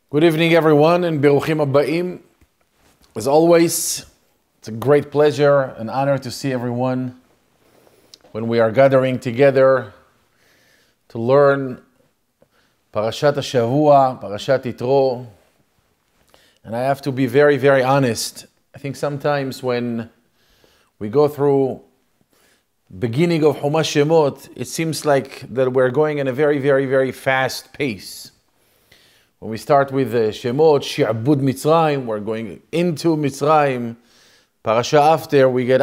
Good evening, everyone, and Beruchim Abbaim. As always, it's a great pleasure and honor to see everyone when we are gathering together to learn Parashat HaShavua, Parashat YITRO. And I have to be very, very honest. I think sometimes when we go through beginning of Chumash Shemot, it seems like that we're going in a very, very, very fast pace. When we start with Shemot, Shi'bud Mitzrayim, we're going into Mitzrayim. Parasha after, we hit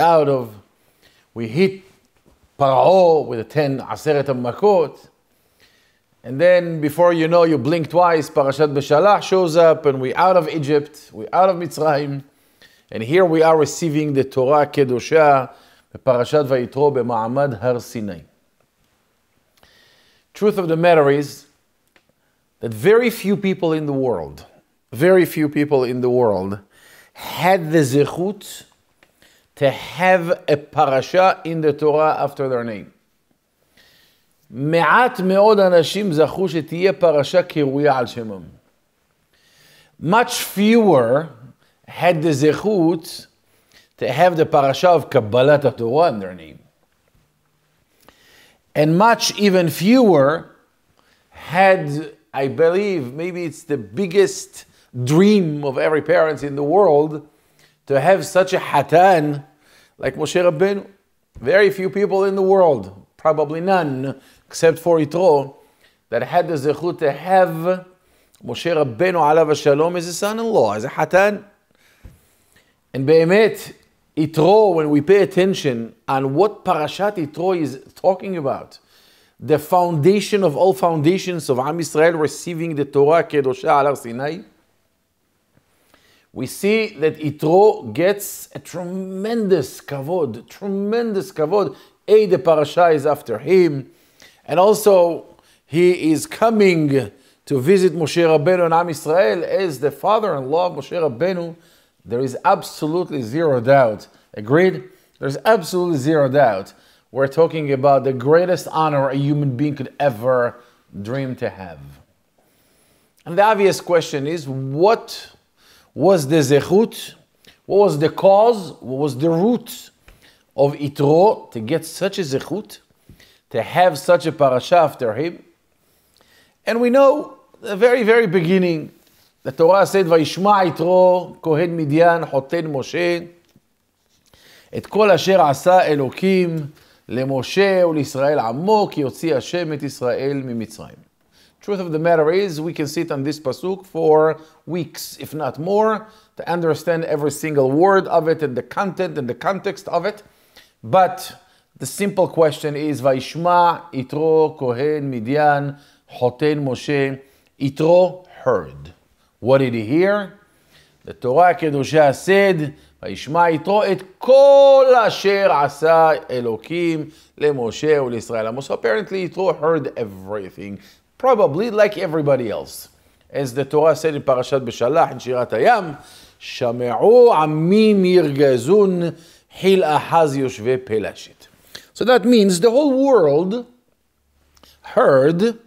Paro with the 10 Aseret HaMakot. And then before you know, you blink twice, Parashat Beshalach shows up and we're out of Egypt, we're out of Mitzrayim. And here we are receiving the Torah Kedosha, the Parashat Vayitro B'Ma'amad Har Sinai. Truth of the matter is that very few people in the world had the zechut to have a parasha in the Torah after their name. מעט מאוד אנשים זכו שתהיה פרשה קרויה על שמם. Much fewer had the zechut to have the parasha of Kabbalat Torah in their name. And much even fewer had, I believe, maybe it's the biggest dream of every parent in the world, to have such a hatan like Moshe Rabbeinu. Very few people in the world, probably none, except for YITRO, that had the zechut to have Moshe Rabbeinu alav shalom as a son-in-law, as a hatan. And be'emet, YITRO, when we pay attention on what Parashat YITRO is talking about, the foundation of all foundations of Am Yisrael receiving the Torah Kedosha al Har Sinai, we see that YITRO gets a tremendous kavod. The parasha is after him, and also he is coming to visit Moshe Rabbeinu and Am Yisrael as the father-in-law of Moshe Rabbeinu. There is absolutely zero doubt. Agreed? There's absolutely zero doubt. We're talking about the greatest honor a human being could ever dream to have. And the obvious question is, what was the zechut? What was the cause? What was the root of YITRO to get such a zechut, to have such a parasha after him? And we know the very, very beginning, the Torah said, "Vayishma YITRO kohen Midyan hoten Moshe et kol asher asa Elokim למשה ולישראל עמו כי הוציא השם את ישראל ממצרים." Truth of the matter is, we can sit on this pasuk for weeks, if not more, to understand every single word of it and the content and the context of it. But the simple question is, Vayishma YITRO kohen Midyan hoten Moshe. YITRO heard. What did he hear? The Torah Kedosha said, וישמע יתרו את כל אשר עשה אלוקים למשה ולישראל עמו. So apparently YITRO heard everything, probably like everybody else. As the Torah said in Parashat Beshalach, in שירת הים, שמעו עמים ירגזון חיל אחז יושבי פלשת. So that means the whole world heard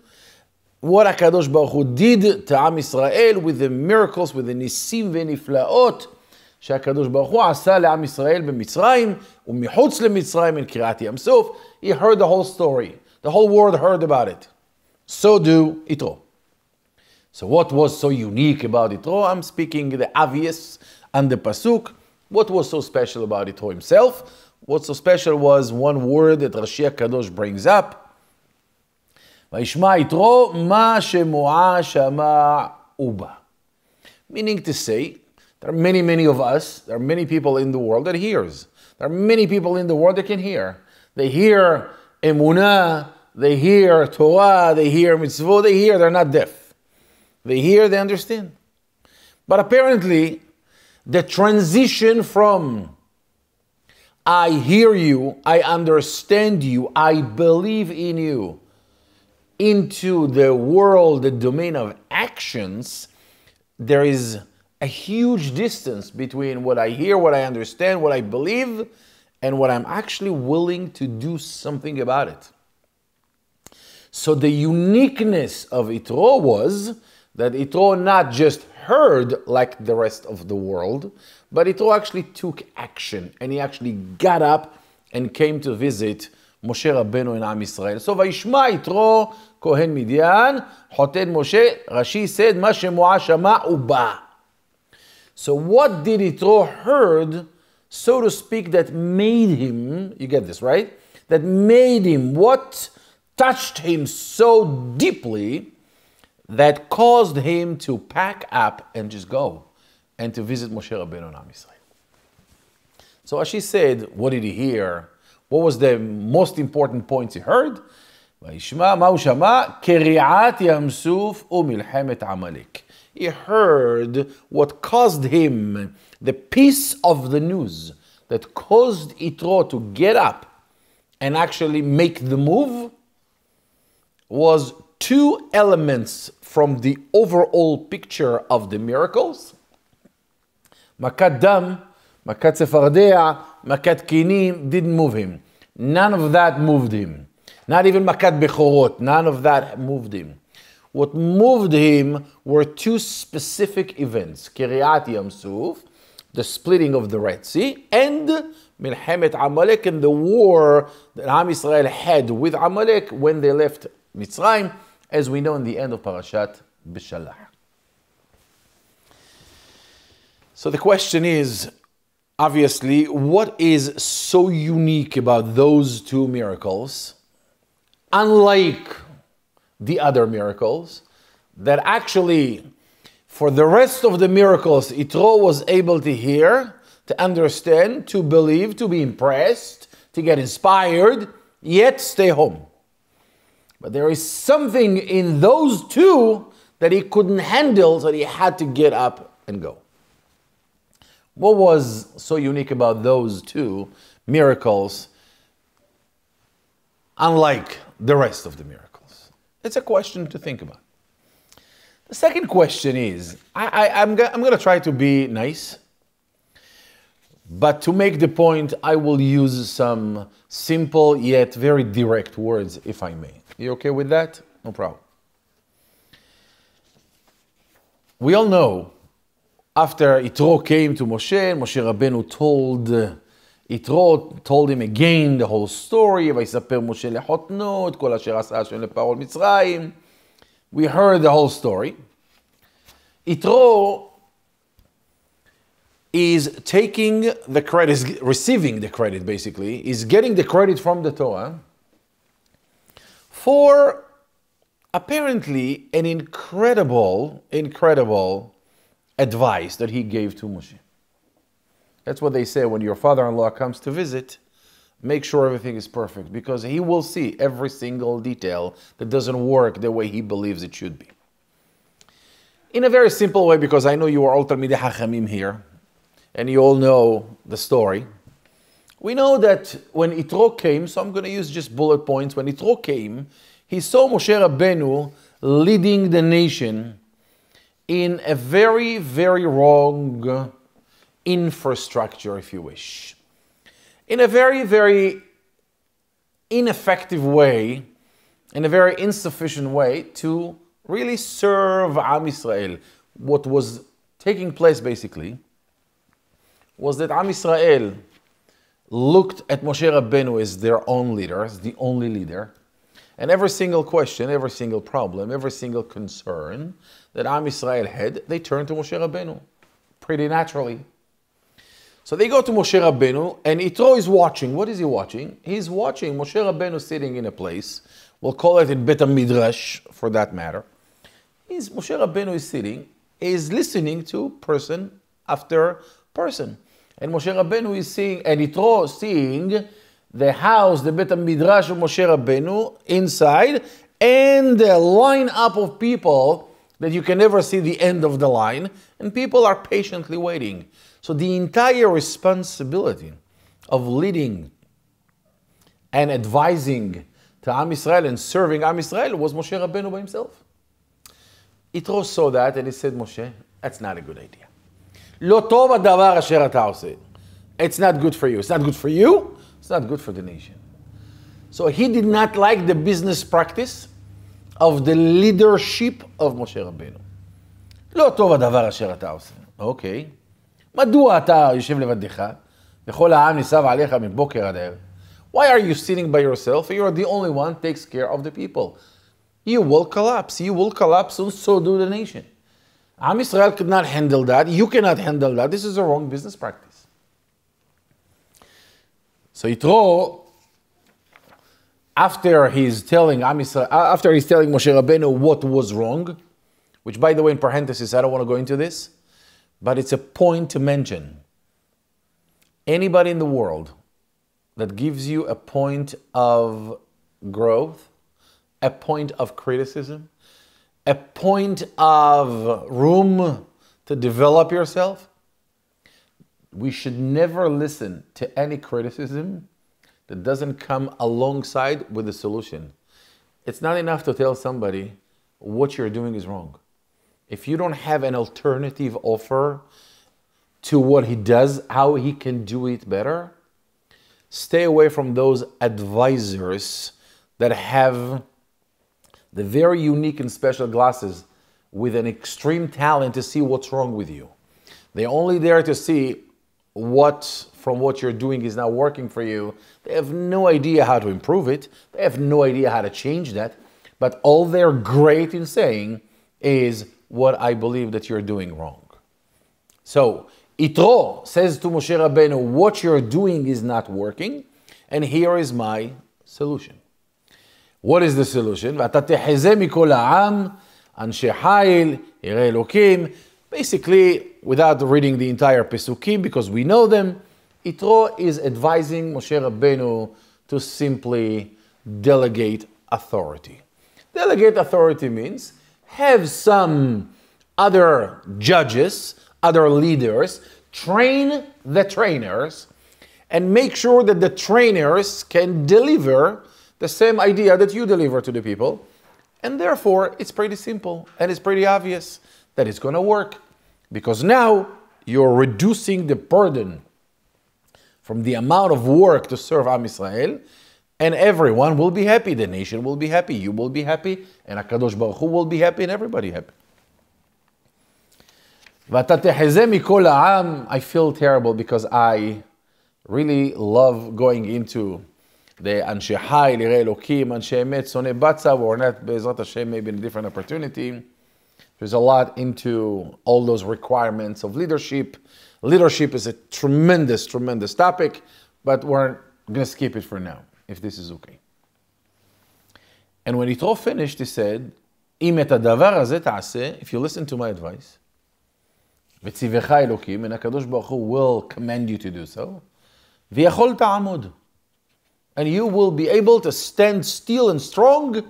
what HaKadosh Baruch Hu did to Am Yisrael with the miracles, with the nisim ונפלאות, שהקדוש ברוך הוא עשה לעם ישראל במצרים ומחוץ למצרים in קריעת ים סוף. He heard the whole story. The whole world heard about it. So do YITRO. So what was so unique about YITRO? I'm speaking the obvious and the pasuk. What was so special about YITRO himself? What so special was one word that Rashi HaKadosh brings up. וישמע YITRO מה שמועה שמע ובה. Meaning to say, there are many, many of us, there are many people in the world that hears. There are many people in the world that can hear. They hear emunah, they hear Torah, they hear mitzvot, they hear, they're not deaf. They hear, they understand. But apparently, the transition from I hear you, I understand you, I believe in you, into the world, the domain of actions, there is a huge distance between what I hear, what I understand, what I believe, and what I'm actually willing to do something about it. So the uniqueness of YITRO was that YITRO not just heard like the rest of the world, but YITRO actually took action, and he actually got up and came to visit Moshe Rabbeinu in Am Yisrael. So, Vayishma YITRO, Kohen Midian, Hoted Moshe, Rashi said, Ma shemuah shama uba. So what did YITRO heard, so to speak, that made him, you get this, right? That made him, what touched him so deeply that caused him to pack up and just go and to visit Moshe Rabbeinu in Am Yisrael. So as she said, what did he hear? What was the most important points he heard? וישמע מה הוא שמע? קריעת ים סוף ומלחמת עמלק. He heard what caused him, the piece of the news that caused YITRO to get up and actually make the move was two elements from the overall picture of the miracles. Makat dam, makat sefardea, makat kinim didn't move him. None of that moved him. Not even makat bechorot, none of that moved him. What moved him were two specific events. Kiryat Yam Suf, the splitting of the Red Sea, and Milchemet Amalek, and the war that Am Yisrael had with Amalek when they left Mitzrayim, as we know in the end of Parashat Beshalach. So the question is, obviously, what is so unique about those two miracles, unlike the other miracles, that actually, for the rest of the miracles, YITRO was able to hear, to understand, to believe, to be impressed, to get inspired, yet stay home. But there is something in those two that he couldn't handle, so he had to get up and go. What was so unique about those two miracles, unlike the rest of the miracles? It's a question to think about. The second question is, I'm going to try to be nice, but to make the point, I will use some simple yet very direct words, if I may. You okay with that? No problem. We all know, after YITRO came to Moshe, Moshe Rabbeinu told YITRO told him again the whole story. ויספר משה לחותנו את כל אשר עשה השם לפרעה מצרים. We heard the whole story. YITRO is taking the credit, is receiving the credit basically, is getting the credit from the Torah for apparently an incredible advice that he gave to Moshe. That's what they say when your father-in-law comes to visit, make sure everything is perfect, because he will see every single detail that doesn't work the way he believes it should be. In a very simple way, because I know you are all Talmidei Hachamim here, and you all know the story. We know that when YITRO came, so I'm going to use just bullet points. When YITRO came, he saw Moshe Rabbeinu leading the nation in a very, very wrong infrastructure, if you wish. In a very, very ineffective way, in a very insufficient way to really serve Am Yisrael. What was taking place basically was that Am Yisrael looked at Moshe Rabbeinu as their own leader, as the only leader, and every single question, every single problem, every single concern that Am Yisrael had, they turned to Moshe Rabbeinu, pretty naturally. So they go to Moshe Rabbeinu, and YITRO is watching. What is he watching? He's watching Moshe Rabbeinu sitting in a place, we'll call it in Bet HaMidrash, for that matter. Moshe Rabbeinu is sitting, is listening to person after person. And Moshe Rabbeinu is seeing, and YITRO seeing the house, the Bet HaMidrash of Moshe Rabbeinu inside, and the line-up of people that you can never see the end of the line, and people are patiently waiting. So the entire responsibility of leading and advising to Am Yisrael and serving Am Yisrael was Moshe Rabbeinu by himself. YITRO saw that and he said, Moshe, that's not a good idea. Lo tov hadavar asher ata oseh. It's not good for you. It's not good for you. It's not good for the nation. So he did not like the business practice of the leadership of Moshe Rabbeinu. לא טוב הדבר אשר אתה עושה. אוקיי. מדוע אתה יושב לבדך, וכל העם ניסב עליך מבוקר עד ערב? Why are you sitting by yourself? You are the only one who takes care of the people. You will collapse. You will collapse, and so do the nation. Am Israel could not handle that. You cannot handle that. This is a wrong business practice. So YITRO, after he's telling Moshe Rabbeinu what was wrong, which, by the way, in parenthesis, I don't want to go into this, but it's a point to mention. Anybody in the world that gives you a point of growth, a point of criticism, a point of room to develop yourself, we should never listen to any criticism that doesn't come alongside with a solution. It's not enough to tell somebody what you're doing is wrong. If you don't have an alternative offer to what he does, how he can do it better, stay away from those advisors that have the very unique and special glasses with an extreme talent to see what's wrong with you. They're only there to see what from what you're doing is not working for you. They have no idea how to improve it. They have no idea how to change that. But all they're great in saying is what I believe that you're doing wrong. So YITRO says to Moshe Rabbeinu, what you're doing is not working, and here is my solution. What is the solution? ואתה תחזה מכל העם, אנשי חיל, יראי אלוקים. Basically, without reading the entire Pesukim, because we know them, YITRO is advising Moshe Rabbeinu to simply delegate authority. Delegate authority means have some other judges, other leaders, train the trainers, and make sure that the trainers can deliver the same idea that you deliver to the people. And therefore, it's pretty simple and it's pretty obvious that it's going to work. Because now you're reducing the burden from the amount of work to serve Am Yisrael, and everyone will be happy. The nation will be happy, you will be happy, and HaKadosh Baruch Hu will be happy, and everybody happy. ואתה תחזה מכל העם. I feel terrible because I really love going into the אנשי חיל, יראי אלוקים, אנשי אמת, שונאי בצע, or not, בעזרת Hashem, maybe in a different opportunity. There's a lot into all those requirements of leadership. Leadership is a tremendous, tremendous topic, but we're going to skip it for now, if this is okay. And when YITRO finished, he said, אם את הדבר הזה תעשה, if you listen to my advice, וציווך אלוקים, and HaKadosh Baruch Hu will command you to do so, ויכול תעמוד, and you will be able to stand still and strong,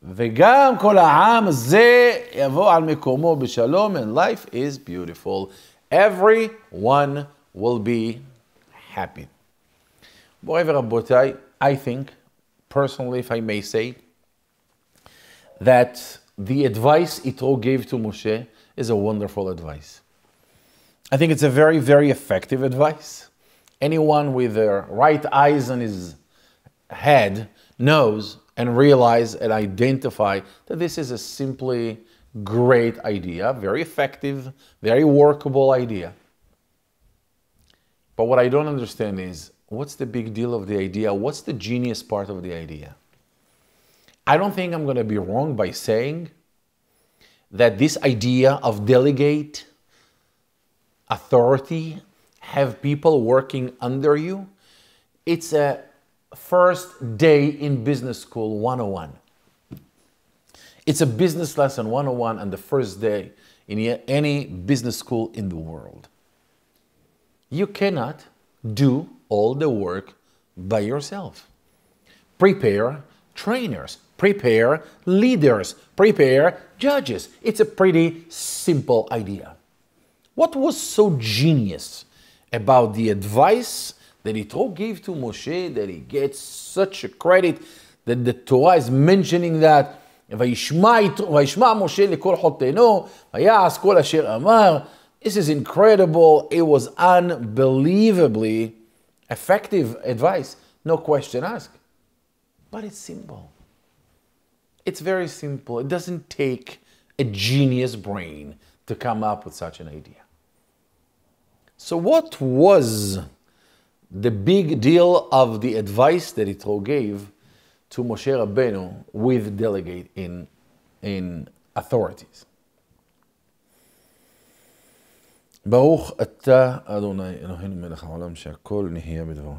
וגם כל העם הזה יבוא על מקומו בשלום, and life is beautiful. Everyone will be happy. מוריי ורבותיי, I think, personally, if I may say, that the advice YITRO gave to Moshe is a wonderful advice. I think it's a very, very effective advice. Anyone with the right eyes on his head knows and realize and identify that this is a simply great idea, very effective, very workable idea. But what I don't understand is, what's the big deal of the idea? What's the genius part of the idea? I don't think I'm going to be wrong by saying that this idea of delegate authority, have people working under you, it's a first day in business school 101. It's a business lesson 101 on the first day in any business school in the world. You cannot do all the work by yourself. Prepare trainers, prepare leaders, prepare judges. It's a pretty simple idea. What was so genius about the advice that YITRO gave to Moshe, that he gets such a credit, that the Torah is mentioning that וישמע משה לכל חותנו, ויעש כל אשר אמר. This is incredible. It was unbelievably effective advice. No question asked. But it's simple. It's very simple. It doesn't take a genius brain to come up with such an idea. So what was the big deal of the advice that YITRO gave to Moshe Rabbeinu with delegate in authorities? ברוך אתה אדוני אלוהינו מלך העולם שהכל נהיה בדברו.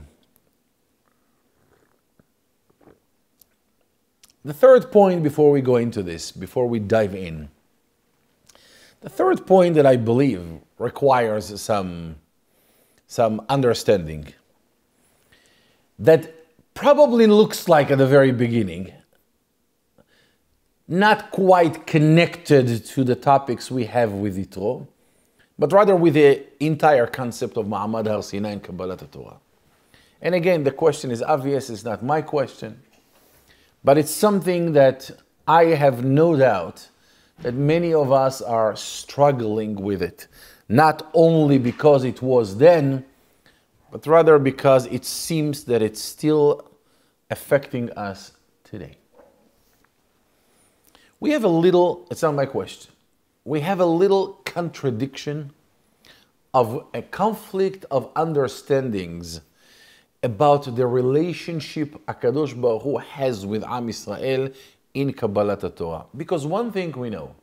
The third point before we go into this, before we dive in, the third point that I believe requires some understanding that probably looks like at the very beginning not quite connected to the topics we have with YITRO, but rather with the entire concept of Ma'amad Har Sinai and Kabbalat Torah. And again, the question is obvious, it's not my question, but it's something that I have no doubt that many of us are struggling with it, not only because it was then, but rather because it seems that it's still affecting us today. We have a little, it's not my question, we have a little contradiction of a conflict of understandings about the relationship HaKadosh Baruch Hu has with Am Yisrael in Kabbalat Torah. Because one thing we know,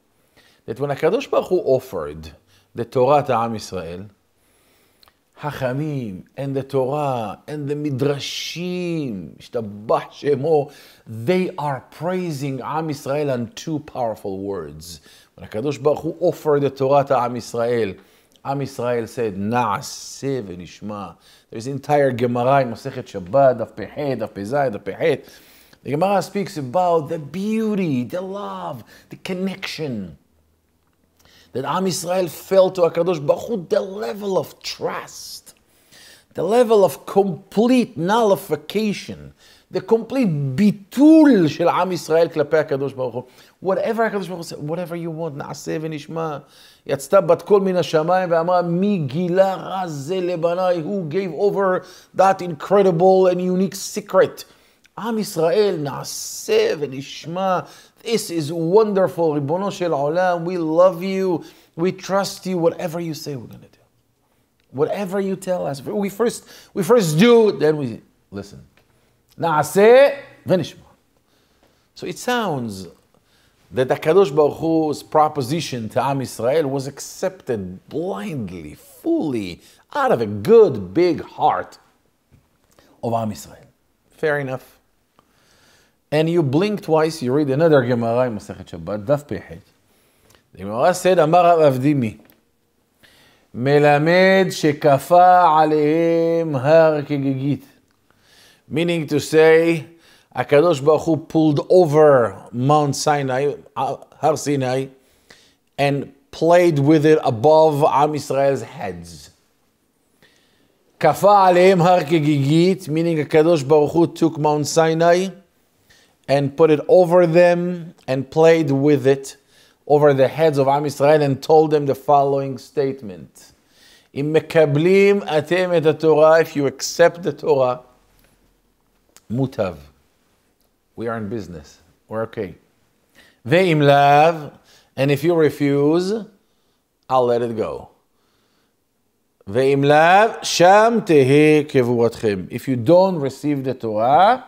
that when HaKadosh Baruch Hu offered the Torah to Am Yisrael, Hachamim and the Torah and the Midrashim, Ishtabach Shemo, they are praising Am Yisrael on two powerful words. When HaKadosh Baruch Hu offered the Torah to Am Yisrael said, Na'aseh v'nishma. There's entire Gemara in Masechet Shabbat, Daf Peh, Daf Pezai, Daf Peh. The Gemara speaks about the beauty, the love, the connection that Am Yisrael felt to HaKadosh Baruch Hu, the level of trust, the level of complete nullification, the complete bitul shel Am Yisrael klape HaKadosh Baruch Hu. Whatever HaKadosh Baruch Hu said, whatever you want, na'aseh v'nishma. יצתה בת קול מן השמיים ואמרה מי גילה רע זה לבניי, who gave over that incredible and unique secret. עם ישראל נעשה ונשמע. This is wonderful, ריבונו של עולם, we love you, we trust you, whatever you say we're going to do. Whatever you tell us. We first do, then we listen. נעשה ונשמע. So it sounds that HaKadosh Baruch Hu's proposition to Am Yisrael was accepted blindly, fully, out of a good, big heart of Am Yisrael. Fair enough. And you blink twice, you read another Gemara in Masechet Shabbat, Daf Peh. The Gemara said, Amar Avdimi, Melamed shekafa aleim har kegigit. Meaning to say, HaKadosh Baruch Hu pulled over Mount Sinai, Har Sinai, and played with it above Am Yisrael's heads. Kafa aleim har kegigit, meaning HaKadosh Baruch Hu took Mount Sinai and put it over them and played with it over the heads of Am Yisrael and told them the following statement. Im mekablim atem et Torah, if you accept the Torah, mutav. We are in business. We're okay. Ve'im lav, and if you refuse, I'll let it go. Ve'im lav, sham tehe kevuratchem. If you don't receive the Torah,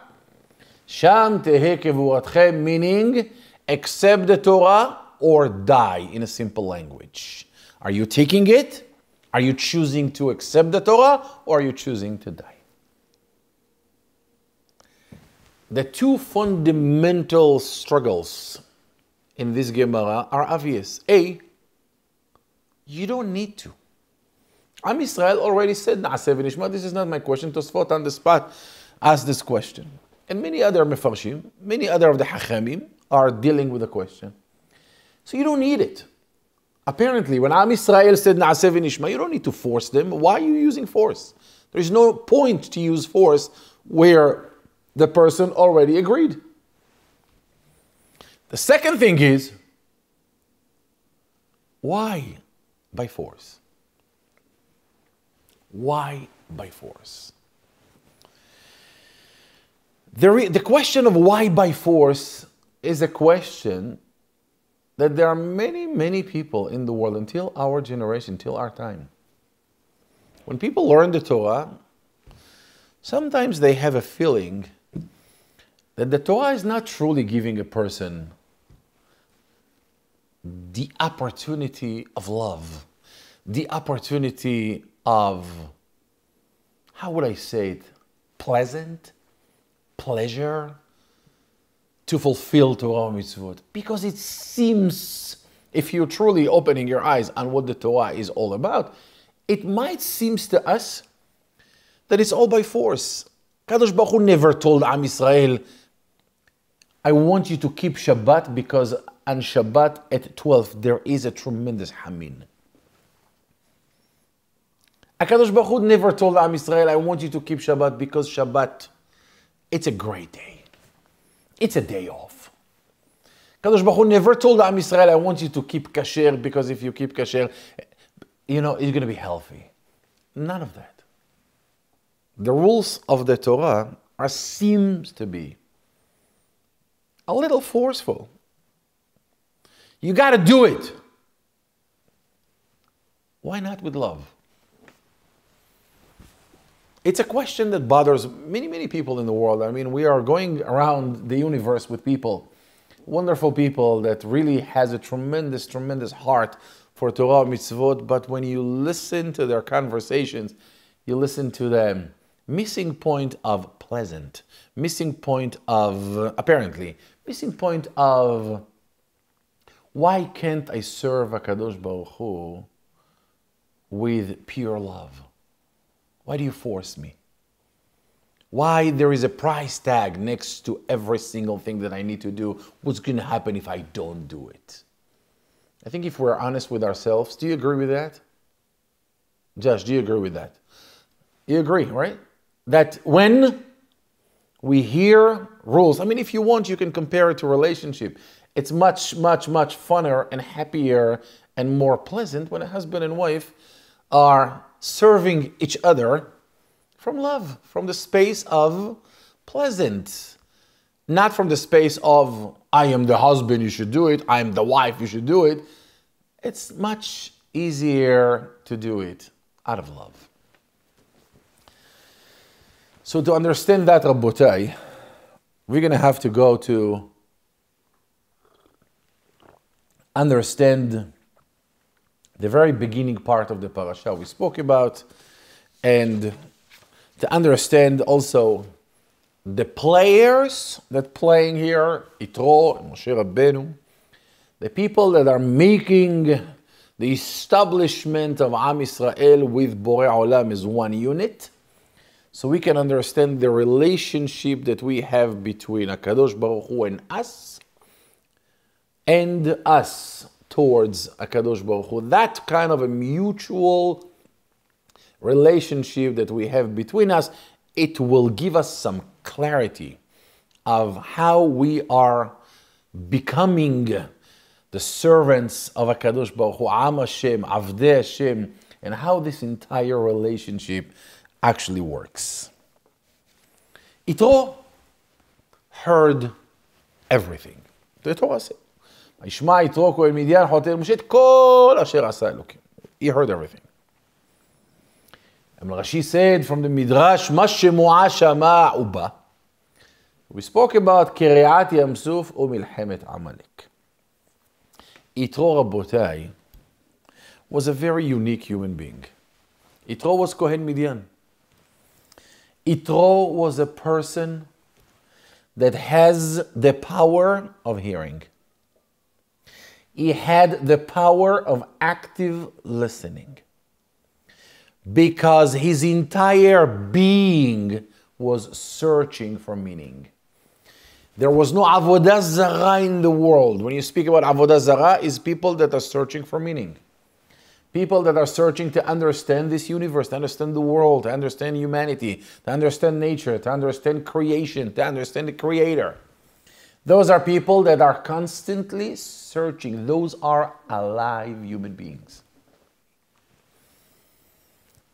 sham tehe kevuratchem, meaning accept the Torah or die, in a simple language. Are you taking it? Are you choosing to accept the Torah or are you choosing to die? The two fundamental struggles in this Gemara are obvious. A, you don't need to. Am Yisrael already said, Na'aseh v'nishma. This is not my question. Tosfot on the spot asked this question. And many other mefarshim, many other of the hachamim are dealing with the question. So you don't need it. Apparently, when Am Yisrael said, Na'aseh v'nishma, you don't need to force them. Why are you using force? There is no point to use force where the person already agreed. The second thing is, why by force? Why by force? The question of why by force is a question that there are many, many people in the world until our generation, until our time. When people learn the Torah, sometimes they have a feeling that the Torah is not truly giving a person the opportunity of love, the opportunity of, how would I say it, pleasure, to fulfill Torah mitzvot. Because it seems, if you're truly opening your eyes on what the Torah is all about, it might seem to us that it's all by force. Kadosh Baruch Hu never told Am Yisrael, I want you to keep Shabbat because on Shabbat at 12 there is a tremendous Hamin. HaKadosh Baruch Hu never told Am Yisrael, I want you to keep Shabbat because Shabbat, it's a great day. It's a day off. HaKadosh Baruch Hu never told Am Yisrael, I want you to keep kasher because if you keep kasher, you're going to be healthy. None of that. The rules of the Torah seems to be a little forceful. You got to do it. Why not with love? It's a question that bothers many, many people in the world. I mean, we are going around the universe with people, wonderful people that really has a tremendous, tremendous heart for Torah mitzvot, but when you listen to their conversations, you listen to them, missing point of pleasant, missing point of, apparently, missing point of, why can't I serve HaKadosh Baruch Hu with pure love? Why do you force me? Why there is a price tag next to every single thing that I need to do? What's going to happen if I don't do it? I think if we're honest with ourselves, do you agree with that? Josh, do you agree with that? You agree, right? That when we hear rules, I mean, if you want, you can compare it to a relationship. It's much, much, much funner and happier and more pleasant when a husband and wife are serving each other from love, from the space of pleasant. Not from the space of, I am the husband, you should do it. I am the wife, you should do it. It's much easier to do it out of love. So to understand that, Rabbotai, we're going to have to go to understand the very beginning part of the parasha we spoke about, and to understand also the players that playing here, YITRO and Moshe Rabbeinu, the people that are making the establishment of Am Yisrael with Borei Olam as one unit, so we can understand the relationship that we have between HaKadosh Baruch Hu and us towards HaKadosh Baruch Hu. That kind of a mutual relationship that we have between us, it will give us some clarity of how we are becoming the servants of HaKadosh Baruch Hu, Am Hashem, Avdei Hashem, and how this entire relationship actually works. YITRO heard everything. The Torah said, ישמע יתרו כהן מדיין חוטא למשה את כל אשר עשה אלוקים. He heard everything. And Rashi said from the Midrash, מה שמועה שמע ובא. We spoke about קריעת ים סוף ומלחמת עמלק. YITRO, Rabbotai, was a very unique human being. YITRO was Kohen Midian. YITRO was a person that has the power of hearing. He had the power of active listening because his entire being was searching for meaning. There was no avodah zarah in the world. When you speak about avodah zarah, it's people that are searching for meaning. People that are searching to understand this universe, to understand the world, to understand humanity, to understand nature, to understand creation, to understand the Creator. Those are people that are constantly searching. Those are alive human beings.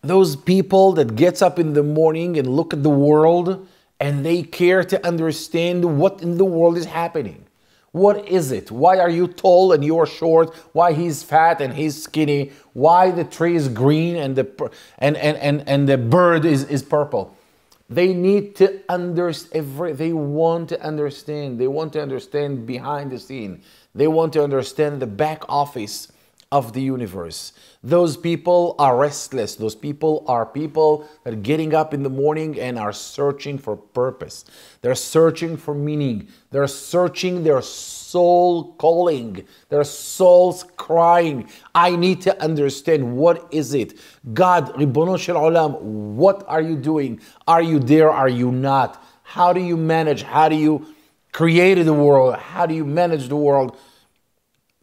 Those people that gets up in the morning and look at the world and they care to understand what in the world is happening. What is it? Why are you tall and you are short? Why he's fat and he's skinny? Why the tree is green and the bird is purple? They need to understand. They want to understand. They want to understand behind the scene. They want to understand the back office of the universe. Those people are restless. Those people are people that are getting up in the morning and are searching for purpose. They're searching for meaning. They're searching their soul calling. Their souls crying. I need to understand, what is it? God, Ribbono Shel Olam, what are you doing? Are you there? Are you not? How do you manage? How do you create the world? How do you manage the world?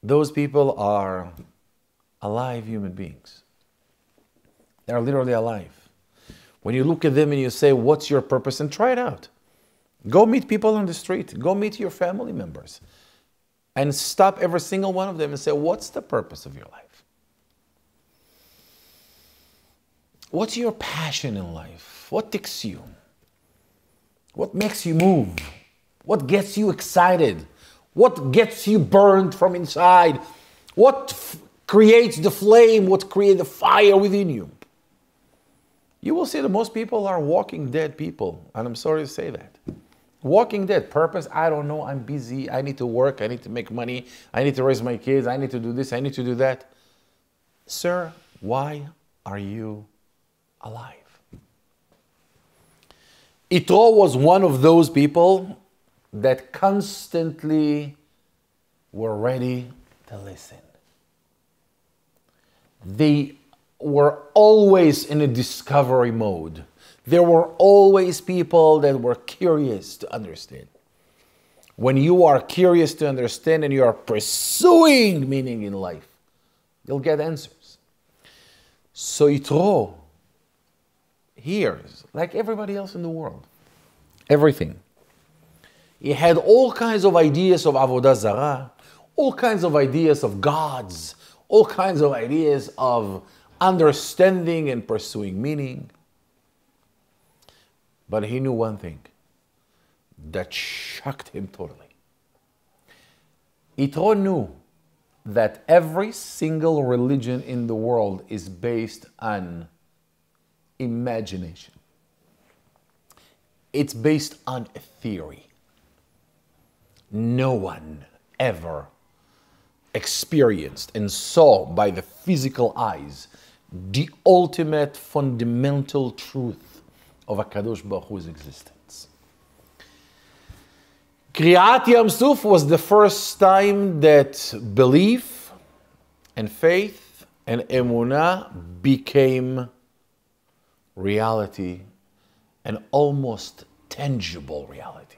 Those people are alive human beings. They're literally alive. When you look at them and you say, what's your purpose? And try it out. Go meet people on the street. Go meet your family members. And stop every single one of them and say, what's the purpose of your life? What's your passion in life? What ticks you? What makes you move? What gets you excited? What gets you burned from inside? What creates the flame? What creates the fire within you? You will see that most people are walking dead people. And I'm sorry to say that. Walking dead. Purpose, I don't know. I'm busy. I need to work. I need to make money. I need to raise my kids. I need to do this. I need to do that. Sir, why are you alive? YITRO was one of those people that constantly were ready to listen. They were always in a discovery mode. There were always people that were curious to understand. When you are curious to understand and you are pursuing meaning in life, you'll get answers. So YITRO hears, like everybody else in the world, everything. He had all kinds of ideas of Avodah Zarah, all kinds of ideas of gods, all kinds of ideas of understanding and pursuing meaning. But he knew one thing that shocked him totally. YITRO knew that every single religion in the world is based on imagination. It's based on a theory. No one ever experienced and saw by the physical eyes the ultimate fundamental truth of HaKadosh Baruch Hu's existence. Kriyat Yam Suf was the first time that belief and faith and emunah became reality, and almost tangible reality.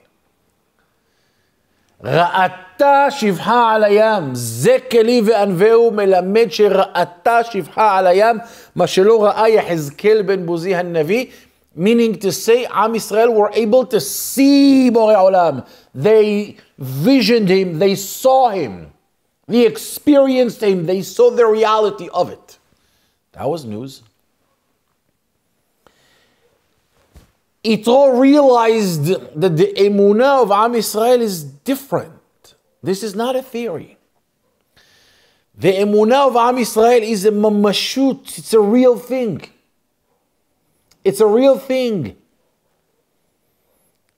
ראתה שפחה על הים, זה כלי וענווהו מלמד שראתה שפחה על הים, מה שלא ראה יחזקאל בן בוזי הנביא, meaning to say, Am Yisrael were able to see Borei Olam. They visioned him, they saw him, they experienced him, they saw the reality of it. That was news. YITRO realized that the emunah of Am Yisrael is different. This is not a theory. The emunah of Am Yisrael is a mamashut. It's a real thing. It's a real thing.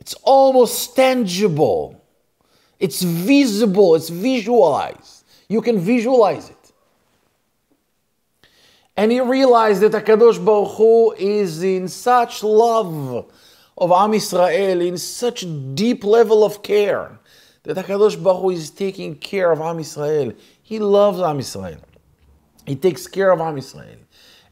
It's almost tangible. It's visible. It's visualized. You can visualize it. And he realized that HaKadosh Baruch Hu is in such love of Am Yisrael, in such deep level of care, that HaKadosh Baruch Hu is taking care of Am Yisrael. He loves Am Yisrael. He takes care of Am Yisrael.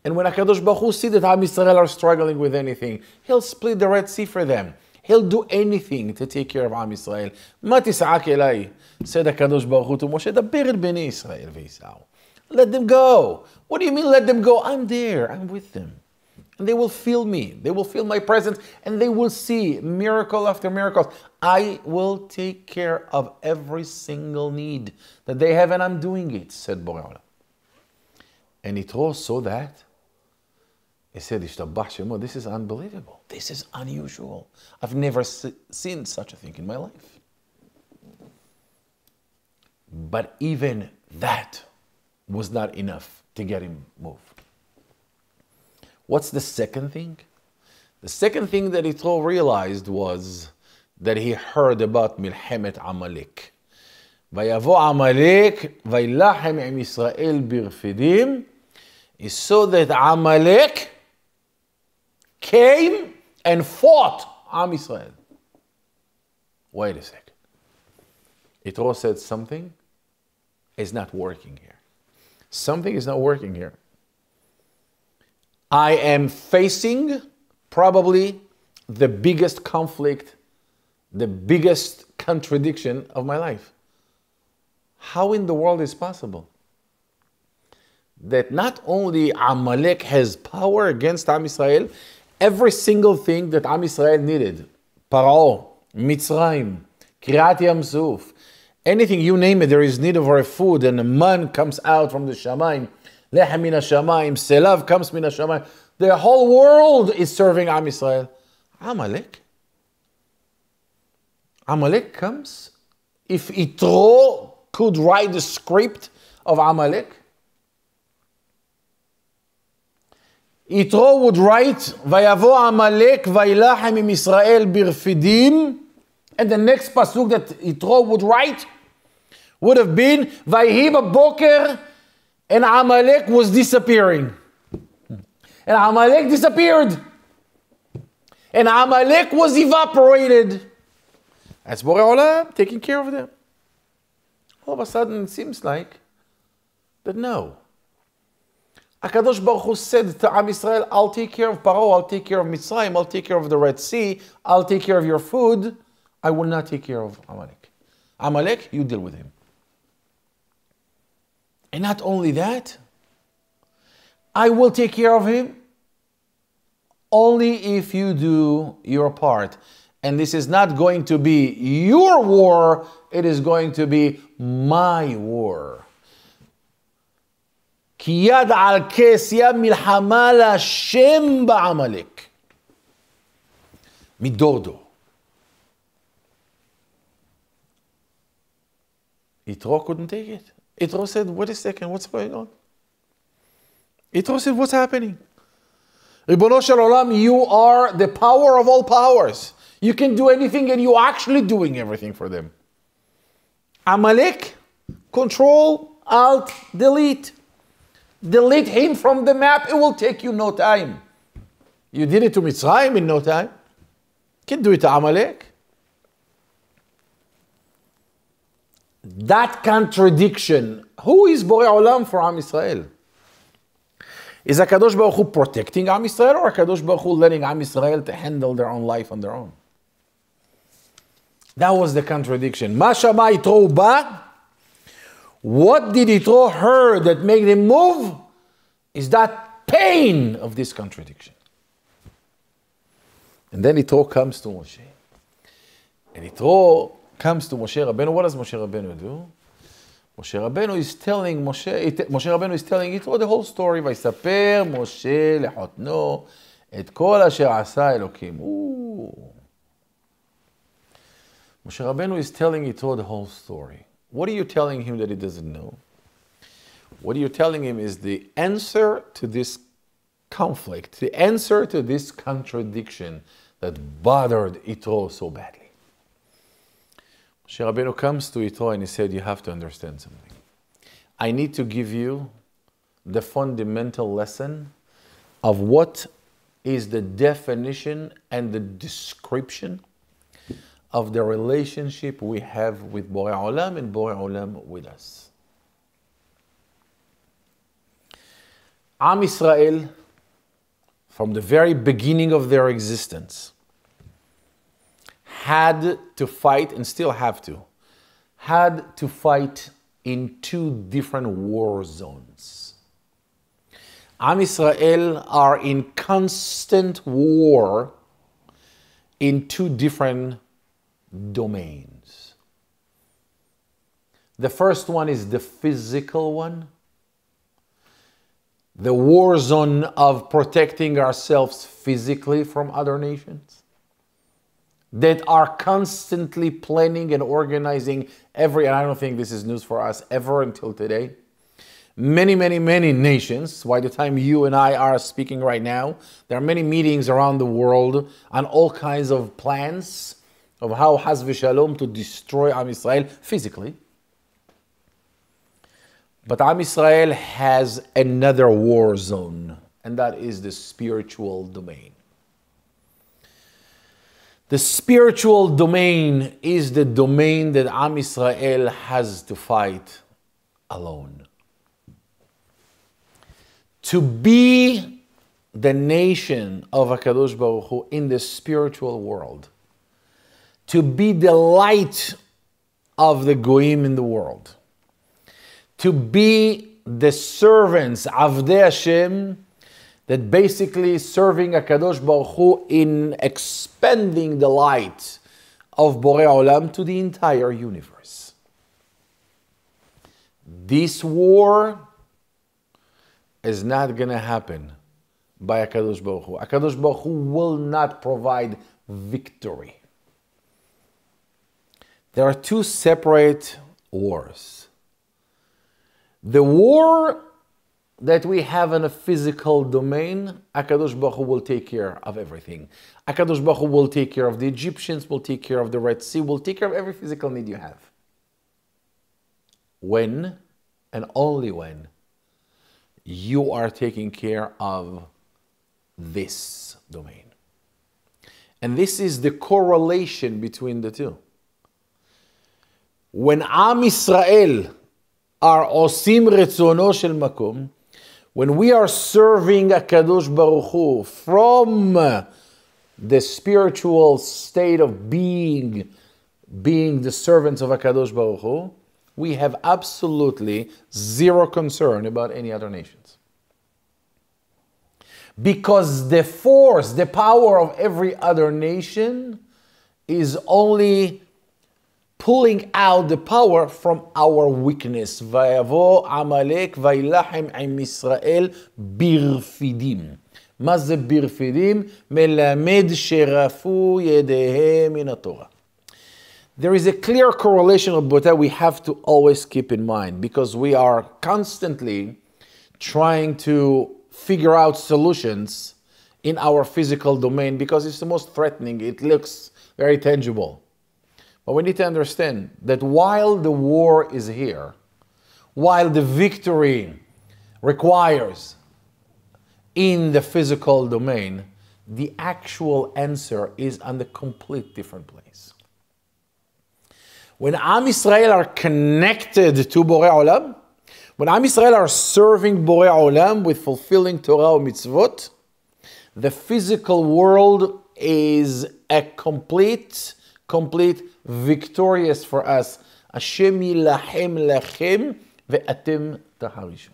And when HaKadosh Baruch Hu sees that Am Yisrael are struggling with anything, He'll split the Red Sea for them. He'll do anything to take care of Am Yisrael. Ma tis'ak elai, said HaKadosh Baruch Hu to Moshe, daber el bnei Yisrael v'yisau. Let them go. What do you mean let them go? I'm there. I'm with them. And they will feel me. They will feel my presence. And they will see miracle after miracle. I will take care of every single need that they have, and I'm doing it, said Borei Olam. And YITRO saw that. He said, Ishtabach Shemo, this is unbelievable. This is unusual. I've never seen such a thing in my life. But even that was not enough to get him moved. What's the second thing? The second thing that YITRO realized was that he heard about מלחמת עמלק. ויבוא עמלק וילחם עם ישראל ברפידים. He saw that Amalek came and fought Am Israel. Wait a second. YITRO said something is not working here. Something is not working here. I am facing probably the biggest conflict, the biggest contradiction of my life. How in the world is possible that not only Amalek has power against Am Israel, every single thing that Am Israel needed, Paro, Mitzrayim, Kiryat Yam Suf, anything you name it, there is need for a food, and a man comes out from the Shamayim, Lechem min Hashamayim, Selav comes min Hashamayim. The whole world is serving Am Israel. Amalek comes. If YITRO could write the script of Amalek, YITRO would write, Vayavo Amalek vaylachem im Israel birfidim, and the next pasuk that YITRO would write would have been, Vayhi b'boker, and Amalek was disappearing. And Amalek disappeared. And Amalek was evaporated. That's Borei Olam taking care of them. All of a sudden, it seems like that no. HaKadosh Baruch Hu said to Am Yisrael, I'll take care of Paro, I'll take care of Mitzrayim, I'll take care of the Red Sea, I'll take care of your food. I will not take care of Amalek. Amalek, you deal with him. And not only that, I will take care of him only if you do your part. And this is not going to be your war, it is going to be my war. כי יד על כס יד מלחמה להשם בעמלק. מדור דור. YITRO couldn't take it. YITRO said, wait a second, what's going on? YITRO said, what's happening? Ribono shel olam, you are the power of all powers. You can do anything and you're actually doing everything for them. Amalek, Control, Alt, Delete. Delete him from the map, it will take you no time. You did it to Mitzrayim in no time. You can do it to Amalek. That contradiction, who is Borei Olam for Am Yisrael? Is HaKadosh Baruch Hu protecting Am Yisrael, or HaKadosh Baruch Hu letting Am Yisrael to handle their own life on their own? That was the contradiction. Ma shama YITRO ba. What did YITRO heard that made him move? Is that pain of this contradiction. And then YITRO comes to Moshe. And YITRO comes to Moshe Rabbeinu. What does Moshe Rabbeinu do? Moshe Rabbeinu is telling YITRO the whole story. ויספר משה לחותנו את כל אשר עשה אלוקים. Moshe Rabbeinu is telling YITRO the whole story. What are you telling him that he doesn't know? What you're telling him is the answer to this conflict, the answer to this contradiction that bothered YITRO so badly. Moshe Rabbeinu comes to YITRO and he said, you have to understand something. I need to give you the fundamental lesson of what is the definition and the description of the relationship we have with Borei Olam and Borei Olam with us. Am Yisrael, from the very beginning of their existence, had to fight, and still had to fight in two different war zones. Am Yisrael are in constant war in two different domains. The first one is the physical one, the war zone of protecting ourselves physically from other nations. that are constantly planning and organizing and I don't think this is news for us ever until today. Many nations, by the time you and I are speaking right now, there are many meetings around the world on all kinds of plans of how Haz v'Shalom to destroy Am Yisrael physically. But Am Yisrael has another war zone, and that is the spiritual domain. The spiritual domain is the domain that Am Yisrael has to fight alone. To be the nation of HaKadosh Baruch Hu in the spiritual world, to be the light of the Goyim in the world, to be the servants, Avdei Hashem, that basically serving HaKadosh Baruch Hu in expanding the light of Borei Olam to the entire universe. This war is not going to happen by HaKadosh Baruch Hu. HaKadosh Baruch Hu will not provide victory. There are two separate wars. The war that we have in a physical domain, HaKadosh Baruch Hu will take care of everything. HaKadosh Baruch Hu will take care of the Egyptians, will take care of the Red Sea, will take care of every physical need you have. When, and only when, you are taking care of this domain. And this is the correlation between the two. When Am Yisrael are osim retzono shel makom, when we are serving HaKadosh Baruch Hu from the spiritual state of being the servants of HaKadosh Baruch Hu, we have absolutely zero concern about any other nations. Because the force, the power of every other nation is only pulling out the power from our weakness. Vayavo Amalek vaylachem im Yisrael birfidim. מה זה birfidim? מלמד שרפו ידיהם מן התורה. There is a clear correlation of both that we have to always keep in mind, because we are constantly trying to figure out solutions in our physical domain because it's the most threatening. It looks very tangible. But we need to understand that while the war is here, while the victory requires in the physical domain, the actual answer is on the complete different place. When Am Yisrael are connected to Borei Olam, when Am Yisrael are serving Borei Olam with fulfilling Torah or mitzvot, the physical world is a complete victorious for us. Hashem yilachem lachem ve'atem taharishon.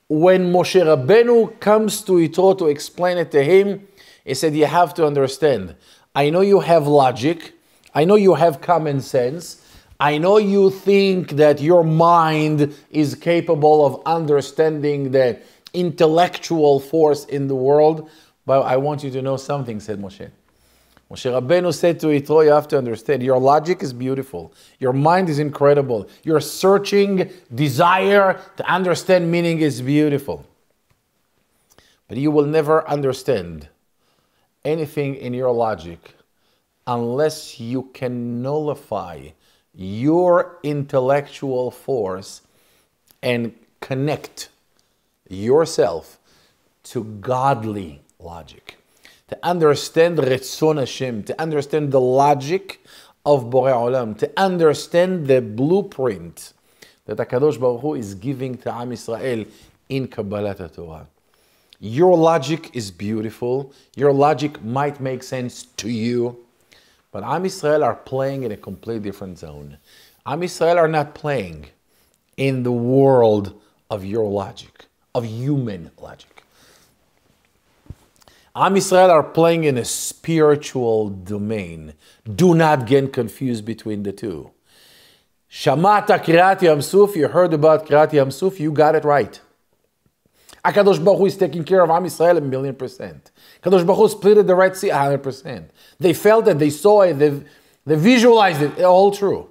When Moshe Rabbeinu comes to YITRO to explain it to him, he said, you have to understand, I know you have logic, I know you have common sense, I know you think that your mind is capable of understanding the intellectual force in the world, but I want you to know something, said Moshe. Moshe Rabbeinu said to YITRO, you have to understand, your logic is beautiful, your mind is incredible, your searching desire to understand meaning is beautiful. But you will never understand anything in your logic unless you can nullify your intellectual force and connect yourself to godly logic. To understand Retzon Hashem, to understand the logic of Borei Olam, to understand the blueprint that HaKadosh Baruch Hu is giving to Am Yisrael in Kabbalat Torah. Your logic is beautiful, your logic might make sense to you, but Am Yisrael are playing in a completely different zone. Am Yisrael are not playing in the world of your logic, of human logic. Am Yisrael are playing in a spiritual domain. Do not get confused between the two. Shamata Kriyat Yam Suf, you heard about Kriyat Yam Suf, you got it right. HaKadosh Baruch Hu is taking care of Am Yisrael 1,000,000%. HaKadosh Baruch Hu split the Red Sea 100%. They felt it, they saw it, they visualized it, all true.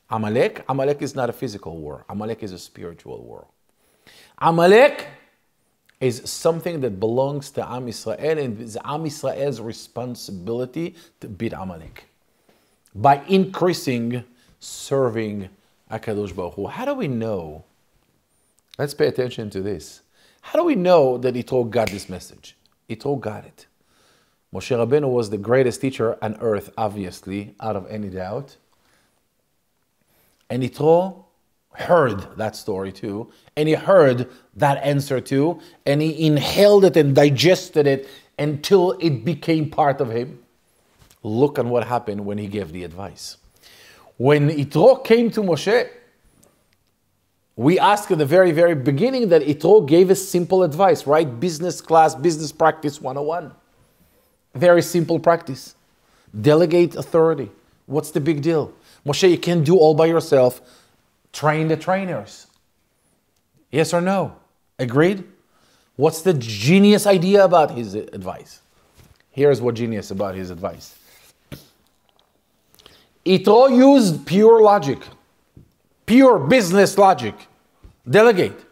Amalek is not a physical war. Amalek is a spiritual war. Amalek is something that belongs to Am Yisrael, and it's Am Yisrael's responsibility to beat Amalek by increasing serving HaKadosh Baruch Hu. How do we know? Let's pay attention to this. How do we know that YITRO got this message? YITRO got it. Moshe Rabbeinu was the greatest teacher on earth, obviously, out of any doubt. And YITRO heard that story too, and he heard that answer too, and he inhaled it and digested it until it became part of him. Look at what happened when he gave the advice. When YITRO came to Moshe, we asked at the very, very beginning that YITRO gave us simple advice, right? Business class, business practice 101. Very simple practice. Delegate authority. What's the big deal? Moshe, you can't do all by yourself. Train the trainers. Yes or no? Agreed? What's the genius idea about his advice? Here's what genius about his advice. YITRO used pure logic. Pure business logic. Delegate.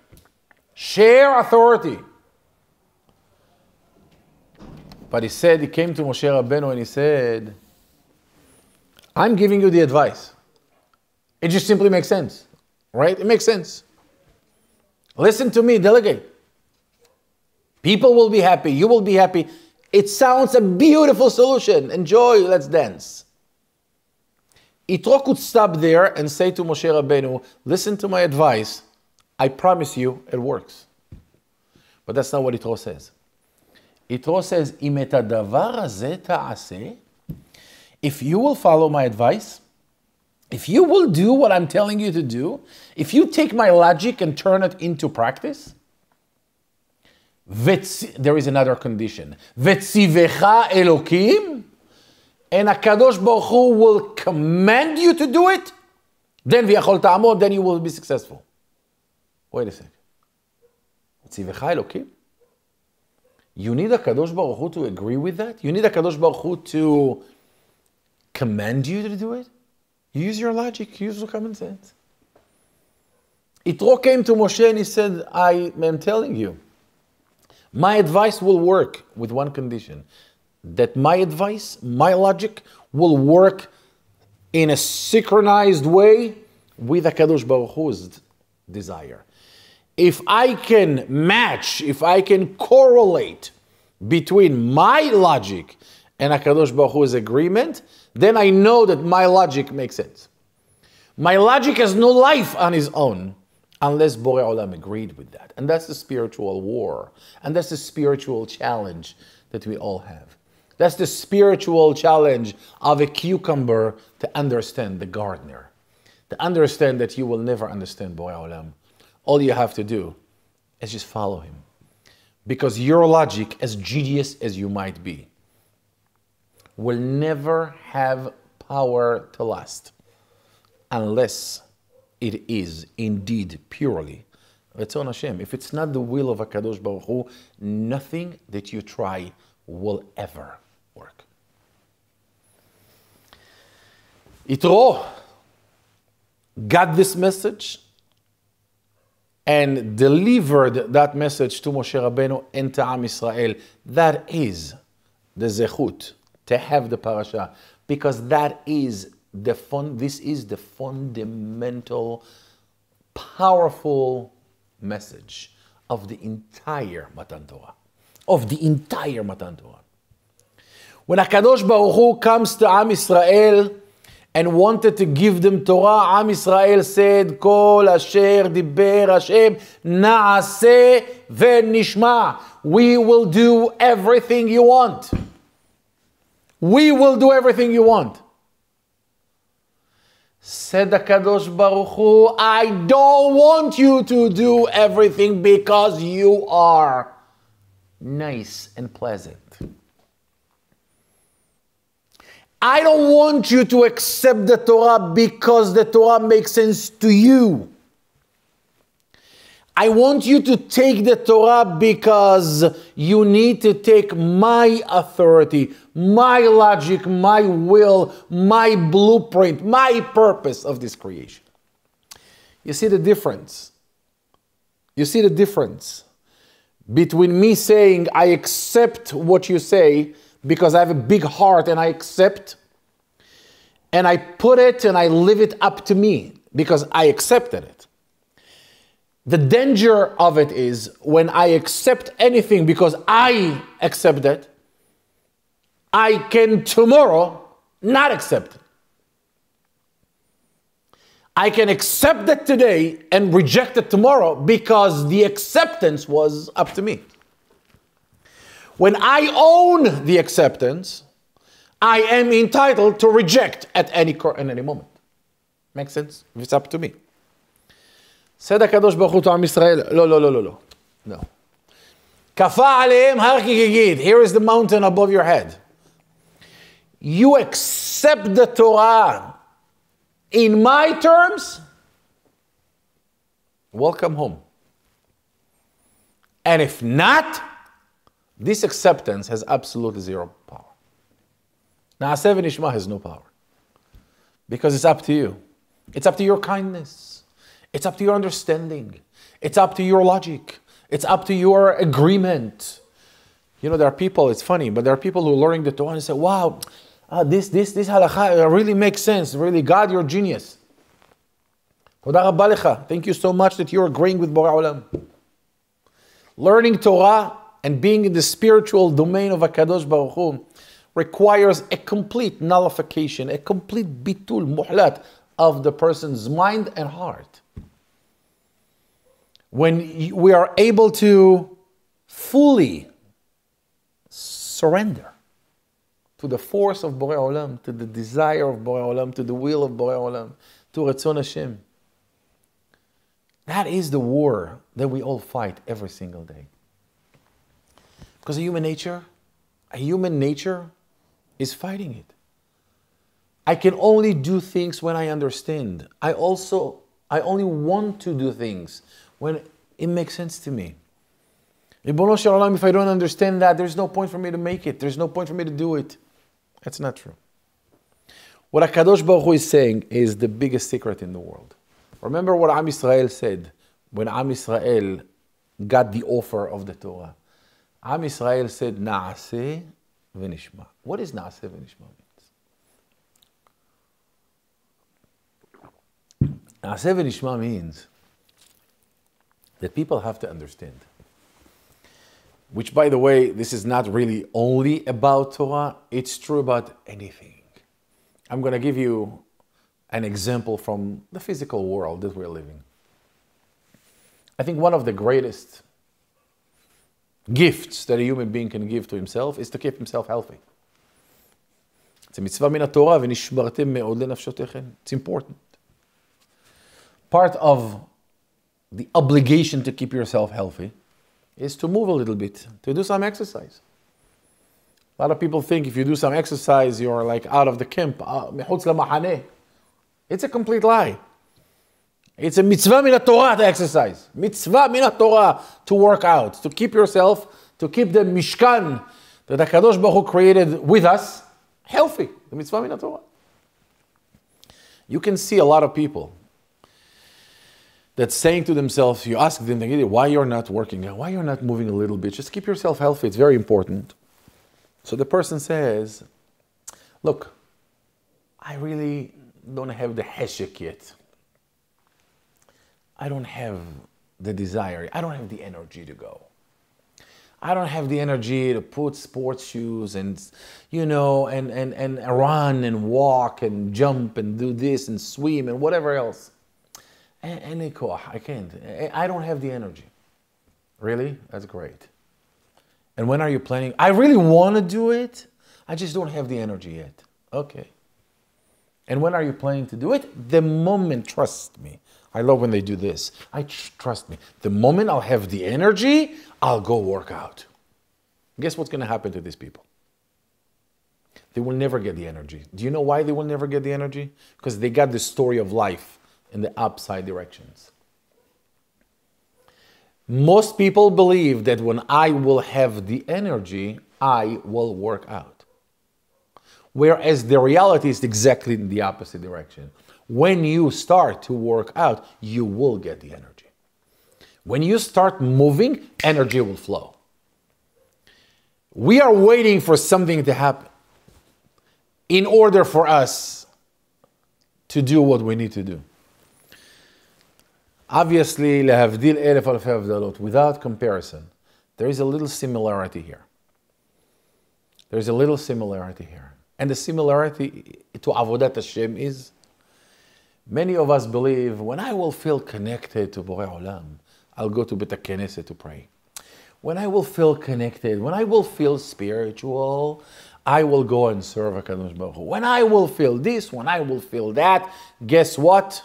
Share authority. But he came to Moshe Rabbeinu and he said, I'm giving you the advice. It just simply makes sense, right? It makes sense. Listen to me, delegate. People will be happy, you will be happy. It sounds a beautiful solution. Enjoy, let's dance. YITRO could stop there and say to Moshe Rabbeinu, listen to my advice. I promise you it works. But that's not what YITRO says. YITRO says, "Im et hadavar hazeh ta'aseh," if you will follow my advice, if you will do what I'm telling you to do, if you take my logic and turn it into practice, there is another condition. Vetzivecha Elokim, and HaKadosh Baruch Hu will command you to do it, then v'yachol ta'amod, then you will be successful. Wait a second. Vetzivecha Elokim? You need HaKadosh Baruch Hu to agree with that? You need HaKadosh Baruch Hu to command you to do it? Use your logic, use your common sense. YITRO came to Moshe and he said, I am telling you, my advice will work with one condition, that my advice, my logic, will work in a synchronized way with HaKadosh Baruch Hu's desire. If I can match, if I can correlate between my logic and HaKadosh Baruch Hu's agreement, then I know that my logic makes sense. My logic has no life on its own unless Borei Olam agreed with that. And that's the spiritual war. And that's the spiritual challenge that we all have. That's the spiritual challenge of a cucumber to understand the gardener. To understand that you will never understand Borei Olam. All you have to do is just follow him. Because your logic, as genius as you might be, will never have power to last unless it is indeed purely Ratzon Hashem. If it's not the will of HaKadosh Baruch Hu, nothing that you try will ever work. YITRO got this message and delivered that message to Moshe Rabbeinu and to Am Yisrael. That is the zechut, to have the parasha, because that is this is the fundamental, powerful message of the entire Matan Torah. Of the entire Matan Torah. When HaKadosh Baruch Hu comes to Am Yisrael and wanted to give them Torah, Am Yisrael said, Kol asher diber Hashem na'aseh v'nishma. We will do everything you want. We will do everything you want. Said HaKadosh Baruch Hu, I don't want you to do everything because you are nice and pleasant. I don't want you to accept the Torah because the Torah makes sense to you. I want you to take the Torah because you need to take my authority, my logic, my will, my blueprint, my purpose of this creation. You see the difference? You see the difference between me saying, I accept what you say because I have a big heart and I accept, and I put it and I live it up to me because I accepted it. The danger of it is when I accept anything because I accept it, I can tomorrow not accept it. I can accept it today and reject it tomorrow because the acceptance was up to me. When I own the acceptance, I am entitled to reject at any moment. Makes sense? If it's up to me. Said HaKadosh Baruch Hu to Am Yisrael, no. Kafa aleim har kigigid. Here is the mountain above your head. You accept the Torah in my terms, welcome home. And if not, this acceptance has absolutely zero power. Na'aseh v'nishma has no power. Because it's up to you. It's up to your kindness. It's up to your understanding. It's up to your logic. It's up to your agreement. You know, there are people, it's funny, but there are people who are learning the Torah and say, wow, this halakha really makes sense. Really, God, you're a genius. Thank you so much that you're agreeing with Borei Olam. Learning Torah and being in the spiritual domain of HaKadosh Baruch Hu requires a complete nullification, a complete bitul, muhlat of the person's mind and heart. When we are able to fully surrender to the force of Borei Olam, to the desire of Borei Olam, to the will of Borei Olam, to Ratzon Hashem. That is the war that we all fight every single day. Because human nature is fighting it. I can only do things when I understand. I only want to do things when it makes sense to me. Ribono shel Olam, if I don't understand that, there's no point for me to make it. There's no point for me to do it. That's not true. What HaKadosh Baruch Hu is saying is the biggest secret in the world. Remember what Am Yisrael said when Am Yisrael got the offer of the Torah. Am Yisrael said, Na'aseh v'nishma. What does Na'aseh v'nishma mean? Na'aseh v'nishma means that people have to understand. Which, by the way, this is not really only about Torah. It's true about anything. I'm going to give you an example from the physical world that we're living. I think one of the greatest gifts that a human being can give to himself is to keep himself healthy. It's a mitzvah min haTorah, v'nishmartem me'od lenafshotechem. It's important. Part of the obligation to keep yourself healthy is to move a little bit, to do some exercise. A lot of people think if you do some exercise, you're like out of the camp. It's a complete lie. It's a mitzvah min haTorah to exercise. Mitzvah min haTorah to work out, to keep yourself, to keep the mishkan that HaKadosh Baruch Hu created with us healthy. The mitzvah min haTorah. You can see a lot of people that's saying to themselves, you ask them, why you're not working out, why you're not moving a little bit, just keep yourself healthy, it's very important. So the person says, look, I really don't have the heshek yet. I don't have the desire, I don't have the energy to go. I don't have the energy to put sports shoes and, and run and walk and jump and do this and swim and whatever else. I can't. I don't have the energy. Really? That's great. And when are you planning? I really want to do it. I just don't have the energy yet. Okay. And when are you planning to do it? The moment, trust me. I love when they do this. Trust me. The moment I'll have the energy, I'll go work out. Guess what's going to happen to these people? They will never get the energy. Do you know why they will never get the energy? Because they got the story of life in the upside directions. Most people believe that when I will have the energy, I will work out. Whereas the reality is exactly in the opposite direction. When you start to work out, you will get the energy. When you start moving, energy will flow. We are waiting for something to happen in order for us to do what we need to do. Obviously, להבדיל אלף אלפי הבדלות, without comparison, there is a little similarity here. There's a little similarity here. And the similarity to Avodat Hashem is, many of us believe, when I will feel connected to Borei Olam, I'll go to Bet HaKnesset to pray. When I will feel connected, when I will feel spiritual, I will go and serve HaKadosh Baruch Hu. When I will feel this, when I will feel that, guess what?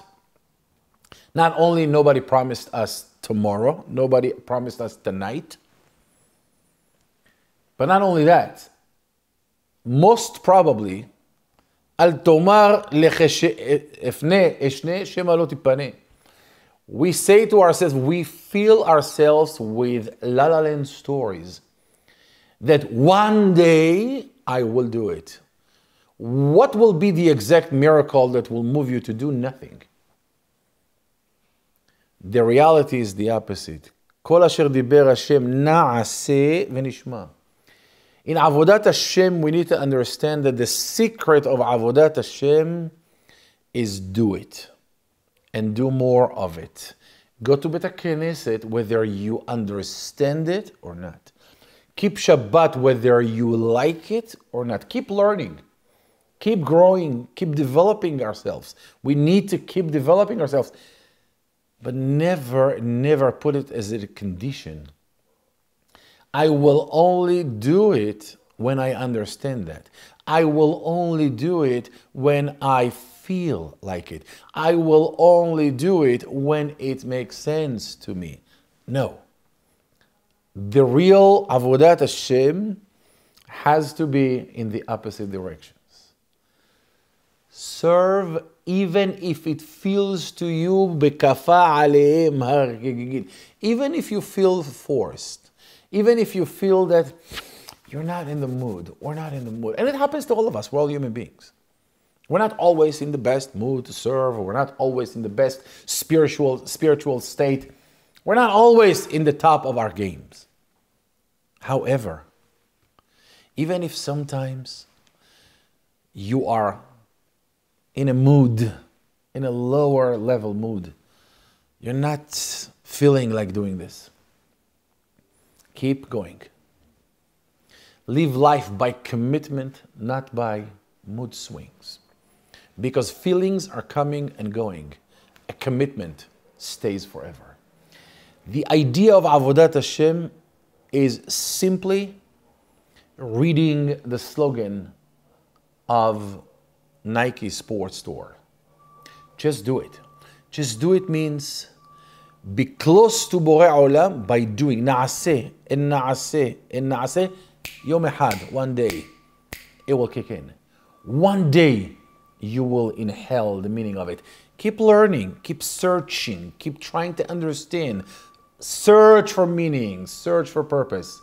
Not only nobody promised us tomorrow, nobody promised us tonight, but not only that, most probably, Al tomar efne eshne shema lo tipane. We say to ourselves, we fill ourselves with La La Land stories that one day I will do it. What will be the exact miracle that will move you to do nothing? The reality is the opposite. כל אשר דיבר השם נעשה ונשמע. In Avodat Hashem, we need to understand that the secret of Avodat Hashem is do it. And do more of it. Go to Bet HaKnesset whether you understand it or not. Keep Shabbat whether you like it or not. Keep learning. Keep growing. Keep developing ourselves. We need to keep developing ourselves. But never, never put it as a condition. I will only do it when I understand that. I will only do it when I feel like it. I will only do it when it makes sense to me. No. The real Avodat Hashem has to be in the opposite directions. Serve even if it feels to you bekafa aleim har kegigit. Even if you feel forced. Even if you feel that you're not in the mood. We're not in the mood. And it happens to all of us. We're all human beings. We're not always in the best mood to serve. Or we're not always in the best spiritual state. We're not always in the top of our games. However, even if sometimes you are in a mood, in a lower level mood, you're not feeling like doing this, keep going. Live life by commitment, not by mood swings. Because feelings are coming and going. A commitment stays forever. The idea of Avodat Hashem is simply reading the slogan of Nike Sports Store. Just do it. Just do it means be close to Borei Olam by doing. Na'aseh, en na'aseh, en na'aseh. Yom Echad, one day, it will kick in. One day, you will inhale the meaning of it. Keep learning, keep searching, keep trying to understand. Search for meaning, search for purpose,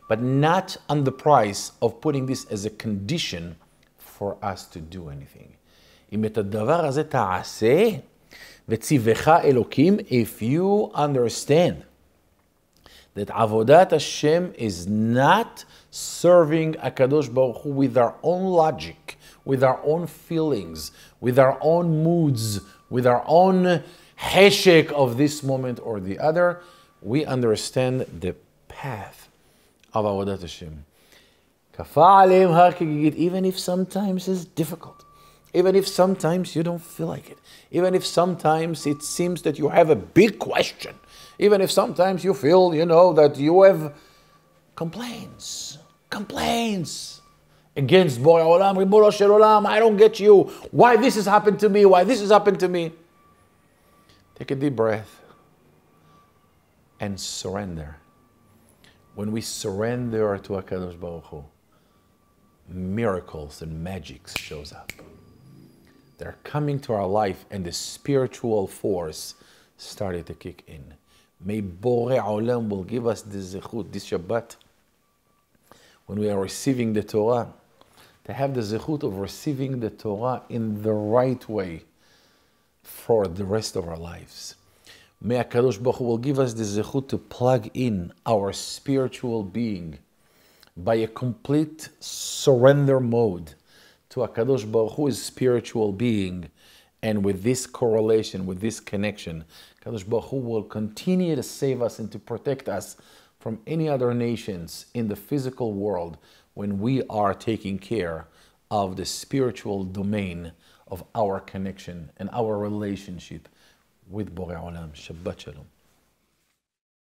but not on the price of putting this as a condition for us to do anything. אם את הדבר הזה תעשה, וציווך אלוקים, if you understand that Avodat Hashem is not serving HaKadosh Baruch Hu with our own logic, with our own feelings, with our own moods, with our own heshek of this moment or the other, we understand the path of Avodat Hashem. Even if sometimes it's difficult, even if sometimes you don't feel like it, even if sometimes it seems that you have a big question, even if sometimes you feel, that you have complaints against Borei Olam, Ribono Shel Olam, I don't get you, why this has happened to me, why this has happened to me. Take a deep breath and surrender. When we surrender to HaKadosh Baruch Hu, miracles and magic shows up. They're coming to our life and the spiritual force started to kick in. May Borei Olam will give us the zechut, this Shabbat, when we are receiving the Torah, to have the zechut of receiving the Torah in the right way for the rest of our lives. May HaKadosh Baruch Hu will give us the zechut to plug in our spiritual being by a complete surrender mode to HaKadosh Baruch Hu's spiritual being. And with this correlation, with this connection, HaKadosh Baruch Hu will continue to save us and to protect us from any other nations in the physical world when we are taking care of the spiritual domain of our connection and our relationship with Borei Olam. Shabbat Shalom.